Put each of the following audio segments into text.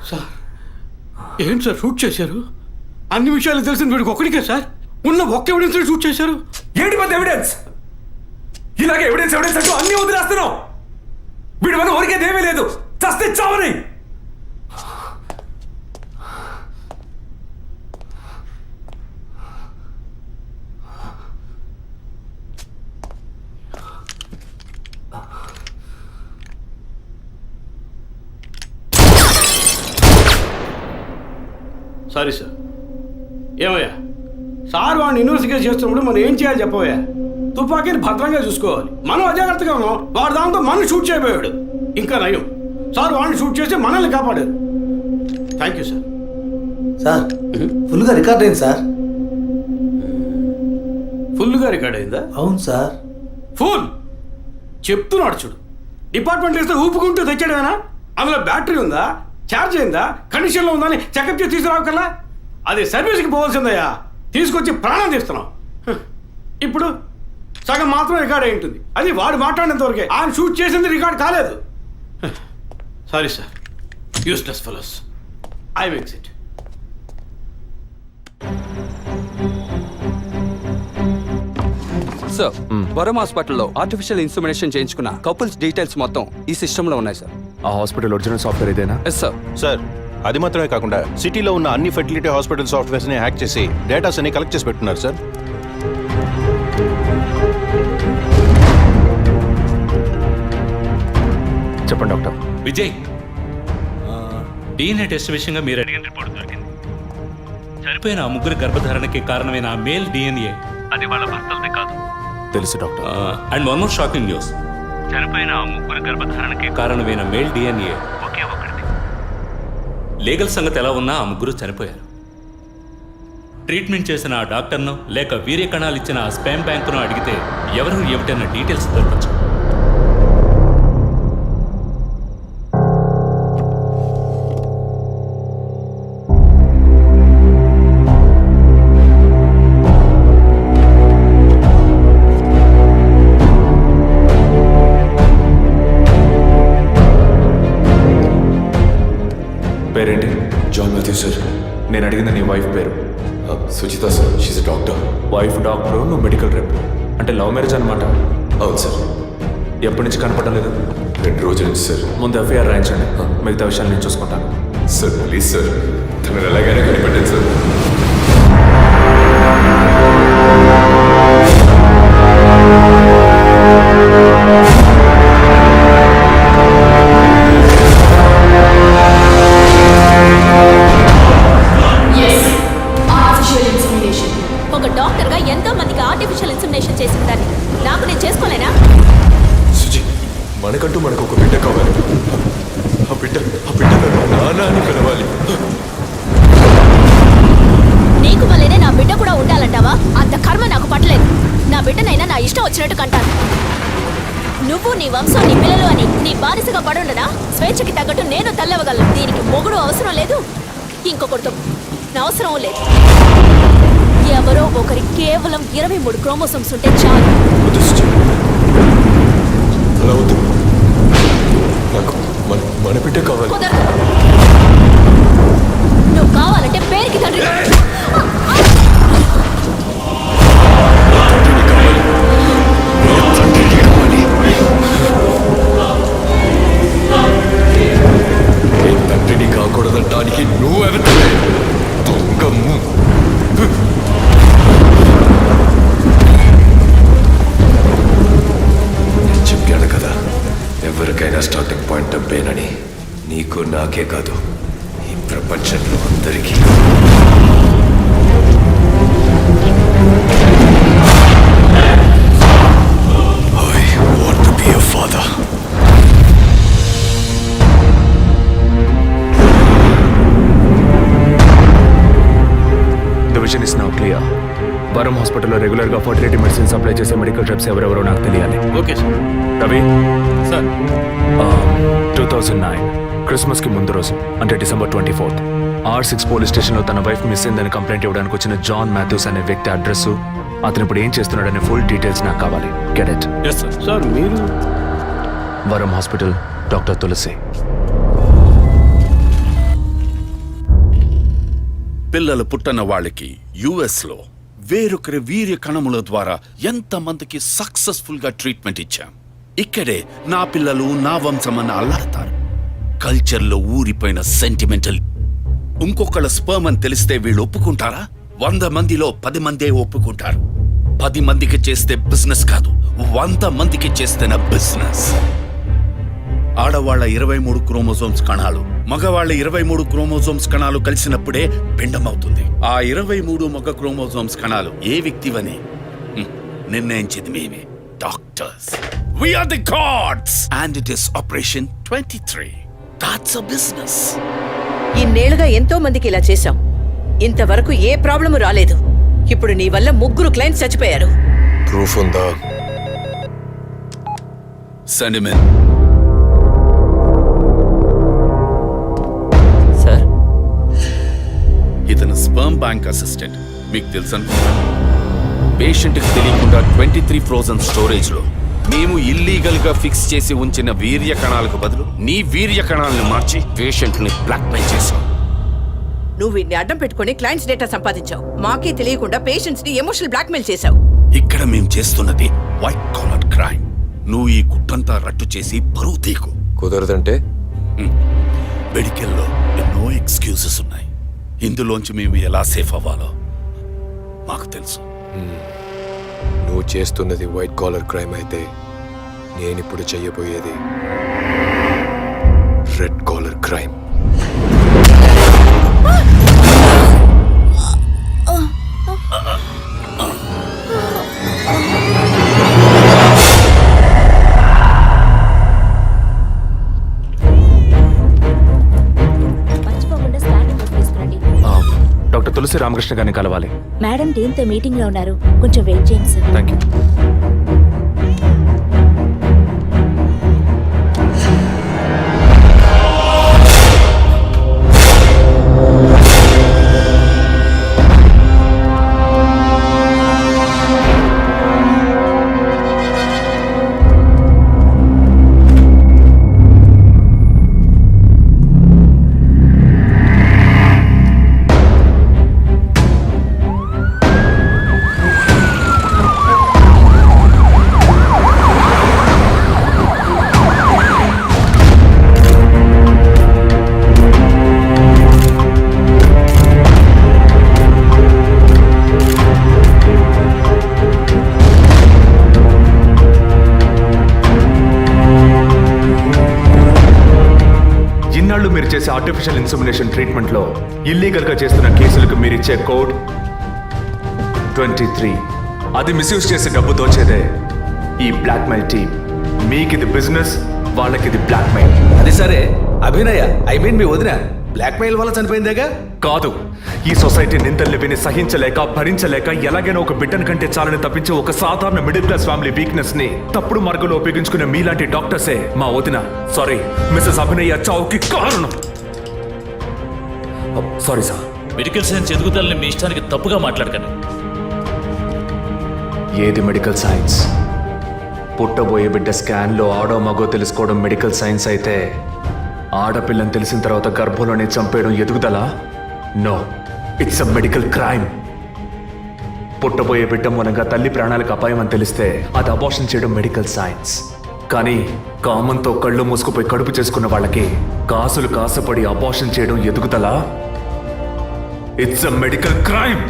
Sir ఏంటి sir shoot చేశారు? అన్ని విషయాలు తెలిసిన వీడికి ఒక్కడికే సార్ ఉన్న ఒక్క ఎవిడెన్స్ షూట్ చేశారు. ఏంటి పెద్ద ఎవిడెన్స్? ఇలాగే ఎవిడెన్స్ అంటూ అన్ని వదిలేస్తున్నావు. వీడి వల్ల ఊరికేది ఏమీ లేదు, చస్తే చావని. Sorry sir. ఏమయ్యా సార్ వాడిని యూనివర్సిటీగా చేస్తున్నప్పుడు మనం ఏం చేయాలి చెప్పవయ్యా? తుపాకీని భద్రంగా చూసుకోవాలి. మనం అజాగ్రత్తగా ఉన్నాం, వాడు దాంతో మనం షూట్ చేయబోయాడు. ఇంకా నయం సార్ వాడిని షూట్ చేసి మనల్ని కాపాడారు. Thank you sir. సార్ ఫుల్గా రికార్డ్ అయింది సార్. ఫుల్గా రికార్డ్ అయిందా? అవును సార్. ఫుల్ చెప్తున్నాడు చూడు. డిపార్ట్మెంట్ ఇస్తే ఊపుకుంటూ తెచ్చాడేనా? అందులో బ్యాటరీ ఉందా, ఛార్జ్ అయిందా, కండిషన్లో ఉందా అని చెకప్ చేసి తీసుకురావు కదా. అది సర్వీస్కి పోవాల్సిందయ్యా, తీసుకొచ్చి ప్రాణం తీస్తున్నాం. ఇప్పుడు సగం మాత్రం రికార్డ్ అయి ఉంటుంది. అది వాడు మాట్లాడినంత వరకే. ఆయన షూట్ చేసింది రికార్డ్ కాలేదు. Sorry sir, useless fellows. I will exit. Sir Varam హాస్పిటల్లో ఆర్టిఫిషియల్ ఇన్సెమినేషన్ చేయించుకున్న కపుల్స్ డీటెయిల్స్ మొత్తం ఈ సిస్టంలో ఉన్నాయి సార్. ఆ హాస్పిటల్ ఒరిజినల్ సాఫ్ట్వేర్ ఇదేనా? Yes sir. సార్ అది మాత్రమే కాకుండా సిటీలో ఉన్న అన్ని ఫెర్టిలిటీ హాస్పిటల్ సాఫ్ట్వేర్స్ని హ్యాక్ చేసి డేటాస్ అన్ని కలెక్ట్ చేసి పెట్టున్నారు సార్. చెప్పండి డాక్టర్. విజయ్, డిఎన్ఏ టెస్ట్ విషయంగా మీరు అడిగిన రిపోర్ట్ దొరికింది. చనిపోయిన ఆ ముగ్గురు గర్భధారణకి కారణమైన ఆ మేల్ డిఎన్ఏ అది వాళ్ళ భర్తలది కాదు. తెలుసు doctor. And one more shocking news. చనిపోయిన ఆ ముగ్గురు గర్భధారణకి కారణమైన మేల్ డిఎన్ఏ ఒకే ఒకటిది. లీగల్ సంగతి ఎలా ఉన్నా ఆ ముగ్గురు చనిపోయారు. ట్రీట్మెంట్ చేసిన ఆ డాక్టర్ను లేక వీర్య కణాలు ఇచ్చిన ఆ స్పామ్ బ్యాంకును అడిగితే ఎవరు ఏమిటన్న డీటెయిల్స్ దొరకచ్చు. పేరేంటి? John Mathew sir. నేను అడిగింది నీ వైఫ్ పేరు. Suchitha sir, she's a doctor. Wife doctor, నువ్వు మెడికల్ రెప్. అంటే లవ్ మ్యారేజ్ అనమాట. అవును సార్. ఎప్పటి నుంచి కనపడలేదు? 2 రోజుల నుంచి సార్. ముందు ఎఫ్ఐఆర్ రాయించండి, మిగతా విషయాలు నేను చూసుకుంటాను. సార్ ప్లీజ్ సార్, తను ఎలాగైనా కనిపెట్టాను సార్. ఒక డాక్టర్గా ఎంతో మందికి ఆర్టిఫిషియల్ ఇన్సెమినేషన్ చేసి ఉండాలి. నాకు నేను చేసుకోలేనా? సుజి, మనకంటూ మనకు ఒక బిడ్డ కావాలి. ఆ బిడ్డ నాన్న అని పిలవాలి. నీకు వల్లనే నా బిడ్డ కూడా ఉండాలంటావా? అంత కర్మ నాకు పట్టలేదు. నా బిడ్డనైనా నా ఇష్టం వచ్చినట్టు కంటాను. నువ్వు నీ వంశం నీ పిల్లలు అని నీ బానిసగా పడుండనా? స్వేచ్ఛకి తగ్గట్టు నేను తల్లవగలను. దీనికి మొగుడు అవసరం లేదు, ఇంకొకరితో అవసరం లేదు. ఎవరో ఒకరి కేవలం 23 క్రోమోసోమ్స్ ఉంటే చాలు. అలా వద్దు, నాకు మన బిడ్డ కావాలి. నువ్వు కావాలంటే పేరుకి తండ్రి తండ్రిని కాకూడదంటానికి నువ్వెవతలే దొంగము. చెప్పాను కదా, ఎవరికైనా స్టార్టింగ్ పాయింట్ డబ్బేనని. నీకు నాకే కాదు, ఈ ప్రపంచంలో అందరికీ. I want to be a father. The vision is now clear. వరం హాస్పిటల్లో రెగ్యులర్గా ఫర్టిలిటీ మెడిసిన్ సప్లై చేసే మెడికల్ రెప్స్ ఎవరెవరో నాకు తెలియాలి. Okay sir. రవి సార్, 2009 క్రిస్మస్కి ముందు రోజు, అంటే December 24th, R6 పోలీస్ స్టేషన్లో తన వైఫ్ మిస్ అయిందని కంప్లైంట్ ఇవ్వడానికి వచ్చిన జాన్ మాథ్యూస్ అనే వ్యక్తి అడ్రస్, అతను ఇప్పుడు ఏం చేస్తున్నాడనే ఫుల్ డీటెయిల్స్ నాకు కావాలి. Get it? Yes sir. Sir మీరు? వరం హాస్పిటల్, డాక్టర్ తులసి. పిల్లలు పుట్టిన వాళ్ళకి US లో వేరొకరి వీర్య కణముల ద్వారా ఎంతమందికి సక్సెస్ఫుల్ గా ట్రీట్మెంట్ ఇచ్చాం. ఇక్కడే నా పిల్లలు నా వంశమని అల్లాడతారు. కల్చర్లో ఊరిపోయిన సెంటిమెంటల్. ఇంకొకళ్ళ స్పర్మ్ అని తెలిస్తే వీళ్ళు ఒప్పుకుంటారా? 100 మందిలో 10 మందే ఒప్పుకుంటారు. 10 మందికి చేస్తే బిజినెస్ కాదు, 100 మందికి చేస్తేనే బిజినెస్. ఆడవాళ్ల 23 క్రోమోజోమ్స్ కణాలు, మగవాళ్ల 23 క్రోమోజోమ్స్ కణాలు కలిసినప్పుడే పిండం అవుతుంది. ఆ 23 మగ క్రోమోజోమ్స్ కణాలు ఏ వ్యక్తివని నిర్ణయించేది మేమే, doctors. We are the gods and it is Operation 23. That's a business. ఇన్నేళ్లుగా ఎంతో మందికి ఇలా చేశాం. ఇంతవరకు ఏ ప్రాబ్లము రాలేదు. ఇప్పుడు నీ వల్ల 3 క్లయింట్స్ చచ్చిపోయారు. ప్రూఫ్ ఉందా? సెంటిమెంట్. సార్, ఇతను స్పర్మ్ బ్యాంక్ అసిస్టెంట్. మీకు తెలుసు అనుకుంటా. పేషెంట్కి తెలియకుండా 23 ఫ్రోజన్ స్టోరేజ్ లో మేము ఇల్లీగల్ గా ఫిక్స్ చేసి ఉంచిన వీర్య కణాలకు బదులు నీ వీర్య కణాలను మార్చి పేషెంట్ ని బ్లాక్మెయిల్ చేశావు. నువ్వు వీడిని అడ్డం పెట్టుకుని క్లయింట్స్ డేటా సంపాదించావు. మాకే తెలియకుండా పేషెంట్స్ ని ఎమోషనల్ బ్లాక్మెయిల్ చేశావు. ఇక్కడ మేము చేస్తున్నది వైట్ కాలర్ క్రైమ్. నువ్వు ఈ గుట్టంతా రట్టు చేసి పరువు తీకు. కుదరదంటే? మెడికల్లో ఎన్నో ఎక్స్క్యూజెస్ ఉన్నాయి. ఇందులోంచి మేము ఎలా సేఫ్ అవ్వాలో మాకు తెలుసు. నువ్వు చేస్తున్నది వైట్ కాలర్ క్రైమ్ అయితే నేనిప్పుడు చెయ్యబోయేది రెడ్ కాలర్ క్రైమ్. మర్చిపోకుండా స్కానింగ్ తీసుకురండి. డాక్టర్ తులసి రామకృష్ణ గారిని కలవాలి. మేడం దీంతో మీటింగ్ లో ఉన్నారు, కొంచెం వెయిట్ చేయండి సార్. Thank you. మీరు చేసే ఆర్టిఫిషియల్ ఇన్సెమినేషన్ ట్రీట్మెంట్ లో ఇల్లీగల్ గా చేస్తున్న కేసులకు మీరిచ్చే కోడ్ 23. అది మిస్యూజ్ చేసి డబ్బు దోచేదే ఈ బ్లాక్మెయిల్ టీమ్. మీకిది బిజినెస్, వాళ్ళకిది బ్లాక్మెయిల్. అది సరే అభినయ, మీ వదిన బ్లాక్మెయిల్ వల్ల చనిపోయిందేగా? కాదు, ఈ సొసైటీ నిందల్ని విని సహించలేక భరించలేక ఎలాగైనా ఒక బిడ్డను కంటే చాలని తప్పించి ఒక సాధారణ మిడిల్ క్లాస్ ఫ్యామిలీ వీక్నెస్ ని తప్పుడు మార్గంలో ఉపయోగించుకునే మీలాంటి డాక్టర్సే మా వదిన, సారీ మిస్సెస్ అభినయ చావుకి కారణం. Sorry sir. మెడికల్ సైన్స్ ఎదుగుదలని మీ ఇష్టానికి తప్పుగా మాట్లాడకండి. ఏది మెడికల్ సైన్స్? పుట్టబోయే బిడ్డ స్కాన్లో ఆడో మగో తెలుసుకోవడం మెడికల్ సైన్స్ అయితే, ఆడపిల్లని తెలిసిన తర్వాత గర్భంలోనే చంపేయడం ఎదుగుదల? No, it's a medical crime. పుట్టబోయే బిడ్డ మూలంగా తల్లి ప్రాణాలకు అపాయం అని తెలిస్తే అది అబార్షన్ చేయడం మెడికల్ సైన్స్. కానీ కామంతో కళ్ళు మూసుకుపోయి కడుపు చేసుకున్న వాళ్ళకి కాసులు కాసపడి అబార్షన్ చేయడం ఎదుగుదల? It's a medical crime.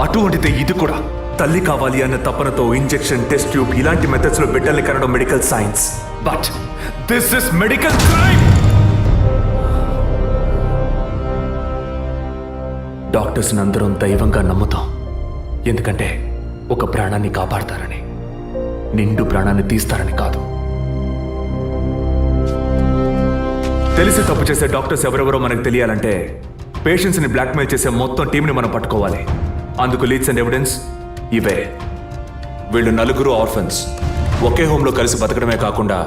అటువంటిదే ఇది కూడా. తల్లి కావాలి అన్న తపనతో ఇంజెక్షన్, టెస్ట్ ట్యూబ్ ఇలాంటి మెథడ్స్ లో బిడ్డల్ని కనడం medical science. But this is medical crime. డాక్టర్స్ని అందరం దైవంగా నమ్ముతాం, ఎందుకంటే ఒక ప్రాణాన్ని కాపాడతారని, నిండు ప్రాణాన్ని తీస్తారని కాదు. తెలిసి తప్పు చేసే డాక్టర్స్ ఎవరెవరో మనకు తెలియాలంటే పేషెంట్స్ని బ్లాక్మెయిల్ చేసే మొత్తం టీంని మనం పట్టుకోవాలి. అందుకు లీడ్స్ అండ్ ఎవిడెన్స్ ఇవే. వీళ్ళు 4 ఆర్ఫన్స్. ఒకే హోమ్లో కలిసి బతకడమే కాకుండా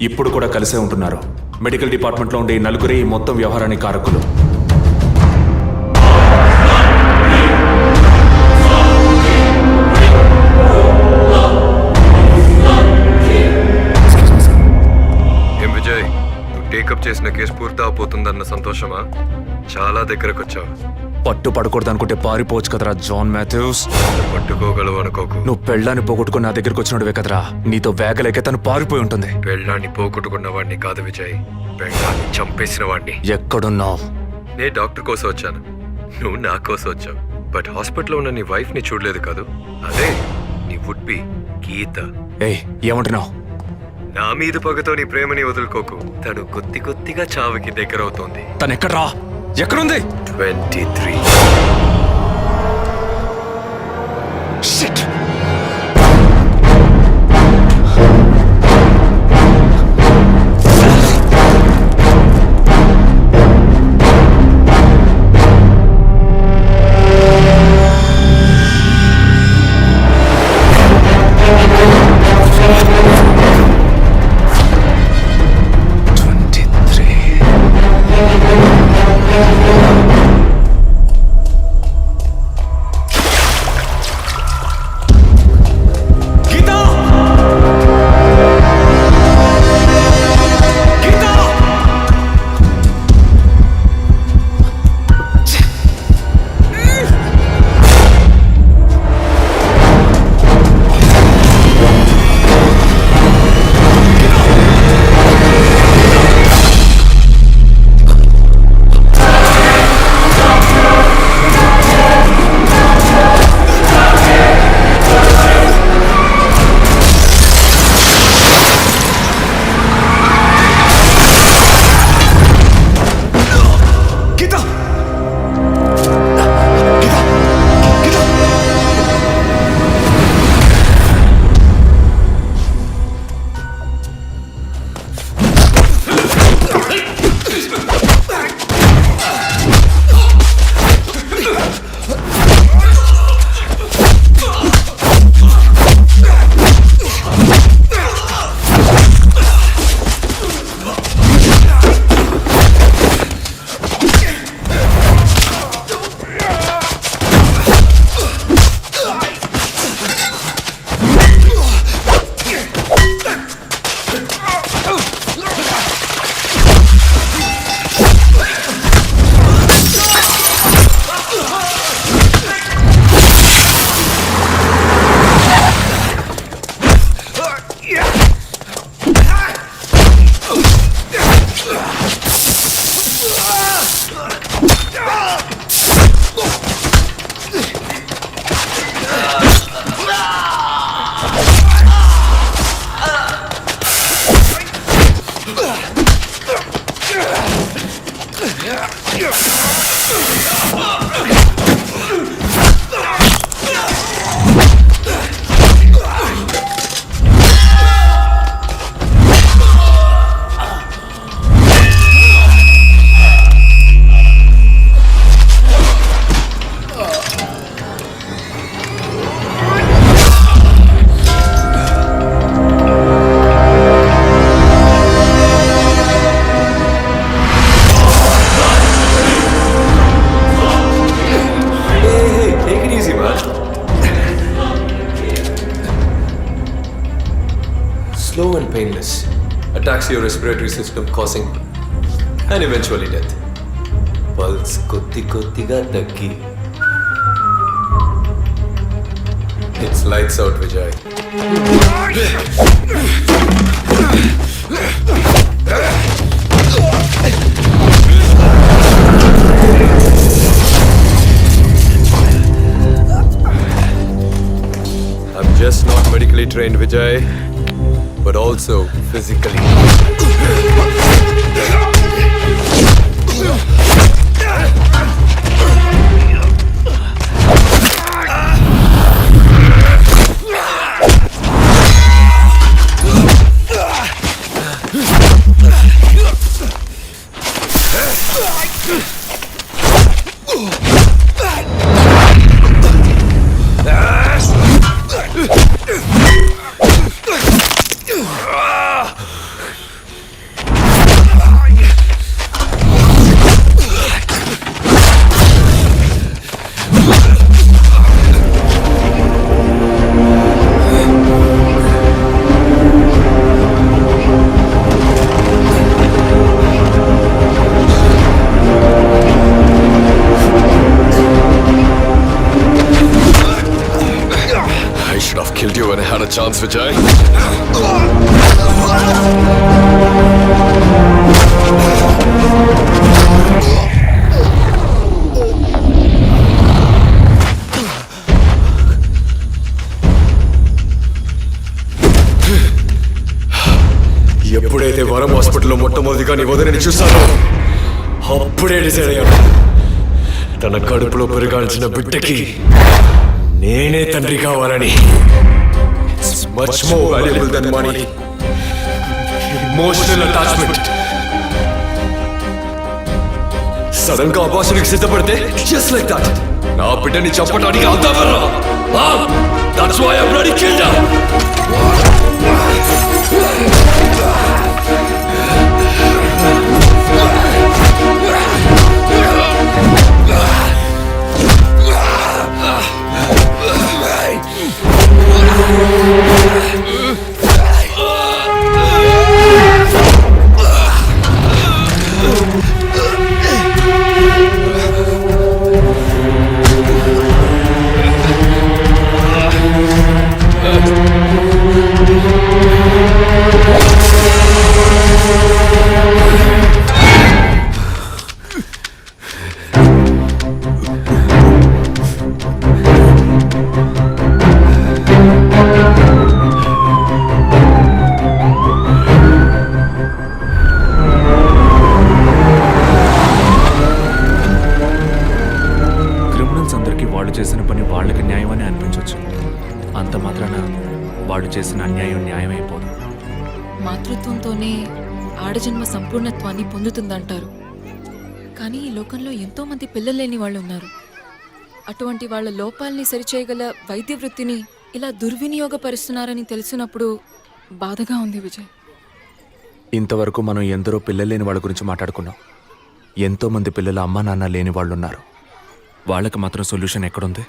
ఇప్పుడు కూడా కలిసే ఉంటున్నారు. మెడికల్ డిపార్ట్మెంట్లో ఉండే ఈ 4 ఈ మొత్తం వ్యవహారానికి కారకులు. ఏం విజయ్, నువ్వు టేకప్ చేసిన కేసు పూర్తి అవబోతుందన్న సంతోషమా? చాలా దగ్గరకు వచ్చావు. పట్టు పడకూడదు అనుకుంటే పారిపోవచ్చు కదరా జాన్ మాథ్యూస్. పట్టుకోగలవు అనుకోకు. నువ్వు పెళ్ళాన్ని పోగొట్టుకుని నా దగ్గరికి వచ్చినట్టువే కదరా. నీతో వేగలేక తను పారిపోయి ఉంటుంది. పెళ్ళాన్ని పోగొట్టుకున్న వాడిని కాదు విజయ్, పెళ్ళాన్ని చంపేసిన వాడిని. ఎక్కడున్నావు? నేను డాక్టర్ కోసం వచ్చాను, నువ్వు నా కోసం వచ్చావు. బట్ హాస్పిటల్లో ఉన్న నీ వైఫ్ ని చూడలేదు కాదు, అదే నీ వుడ్ బి గీత. ఏయ్, ఏమంటున్నావు? నా మీద పగతో నీ ప్రేమని వదులుకోకు. తను కొద్దిగా చావుకి దగ్గర అవుతోంది. తను ఎక్కడ్రా? ఎక్కడుంది? 23. Shit! Slow and painless. Attacks your respiratory system, causing and eventually death. Pulse kotti-kottiga taggi. It's lights out, Vijay. I'm just not medically trained, Vijay, but also physically. Thanks Vijay. ఎప్పుడైతే వరం హాస్పిటల్లో మొట్టమొదటిగా నీ వదిలిని చూశానో అప్పుడే డిసైడ్ అయ్యాను, తన కడుపులో పెరగాల్సిన బిడ్డకి నేనే తండ్రి కావాలని. Much more valuable than money, emotional attachment. Sudden గా అబార్షన్కి సిద్ధపడితే జస్ట్ లైక్ దట్ నా బిడ్డని చంపడానికి అంతా వర్రా. That's why I bloody killed her. వాళ్ళు చేసిన పని వాళ్ళకి న్యాయమని అనిపించవచ్చు. అంత మాత్రాన వాళ్ళు చేసిన అన్యాయం న్యాయమైపోదు. మాతృత్వంతోనే ఆడజన్మ సంపూర్ణత్వాన్ని పొందుతుందంటారు. కానీ ఈ లోకంలో ఎంతో మంది పిల్లలు లేని వాళ్ళు ఉన్నారు. అటువంటి వాళ్ళ లోపాలని సరిచేయగల వైద్య వృత్తిని ఇలా దుర్వినియోగపరుస్తున్నారని తెలిసినప్పుడు బాధగా ఉంది విజయ్. ఇంతవరకు మనం ఎందరో పిల్లలు లేని వాళ్ళ గురించి మాట్లాడుకున్నాం. ఎంతో మంది పిల్లలు అమ్మా నాన్న లేని వాళ్ళు ఉన్నారు. వాళ్ళకి మాత్రం సొల్యూషన్ ఎక్కడుంది?